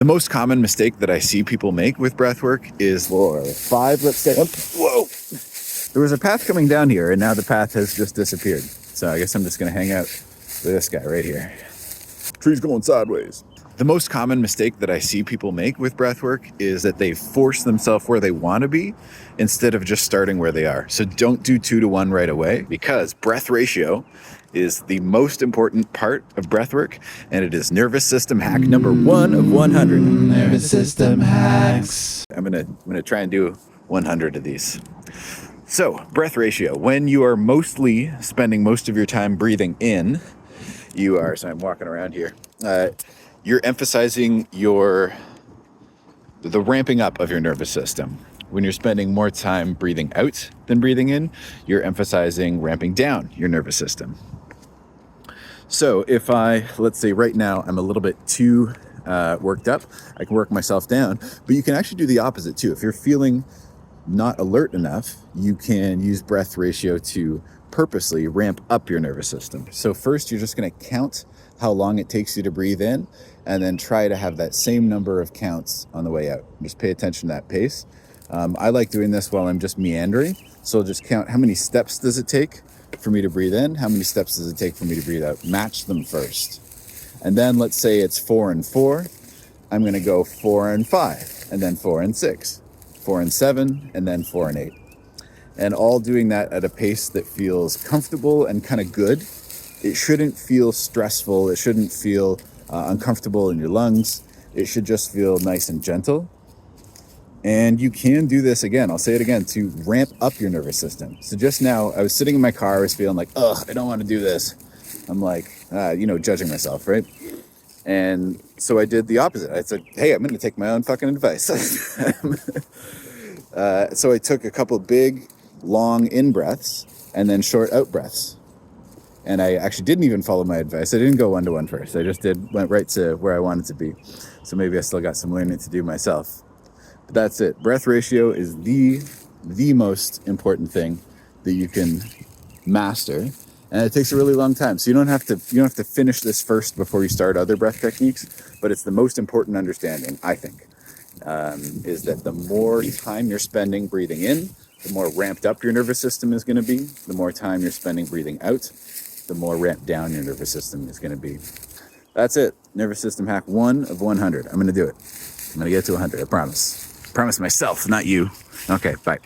The most common mistake that I see people make with breath work is 5, let's say. Whoa! There was a path coming down here, and now the path has just disappeared. So I guess I'm just going to hang out with this guy right here. Tree's going sideways. The most common mistake that I see people make with breath work is that they force themselves where they want to be instead of just starting where they are. So don't do 2 to 1 right away, because breath ratio is the most important part of breath work, and it is nervous system hack number 1 of 100. Nervous system hacks. I'm gonna try and do 100 of these. So, breath ratio. When you are mostly spending most of your time breathing in, so I'm walking around here, you're emphasizing the ramping up of your nervous system. When you're spending more time breathing out than breathing in, you're emphasizing ramping down your nervous system. So if let's say right now I'm a little bit too worked up, I can work myself down, but you can actually do the opposite too. If you're feeling not alert enough, you can use breath ratio to purposely ramp up your nervous system. So first you're just going to count how long it takes you to breathe in, and then try to have that same number of counts on the way out. Just pay attention to that pace. I like doing this while I'm just meandering. So I'll just count how many steps does it take for me to breathe in, how many steps does it take for me to breathe out. Match them first. And then let's say it's 4 and 4. I'm going to go 4 and 5, and then 4 and 6, 4 and 7, and then 4 and 8. And all doing that at a pace that feels comfortable and kind of good. It shouldn't feel stressful. It shouldn't feel uncomfortable in your lungs. It should just feel nice and gentle. And you can do this again, I'll say it again, to ramp up your nervous system. So just now, I was sitting in my car, I was feeling like, I don't want to do this. I'm like, judging myself, right? And so I did the opposite. I said, hey, I'm going to take my own fucking advice. So I took a couple big, long in breaths and then short out breaths. And I actually didn't even follow my advice. I didn't go 1 to 1 first. I just went right to where I wanted to be. So maybe I still got some learning to do myself. But that's it. Breath ratio is the most important thing that you can master. And it takes a really long time. So you don't have to finish this first before you start other breath techniques. But it's the most important understanding, I think, is that the more time you're spending breathing in, the more ramped up your nervous system is going to be. The more time you're spending breathing out, the more ramped down your nervous system is going to be. That's it. Nervous system hack 1 of 100. I'm going to do it. I'm going to get to 100. I promise. Promise myself, not you. Okay, bye.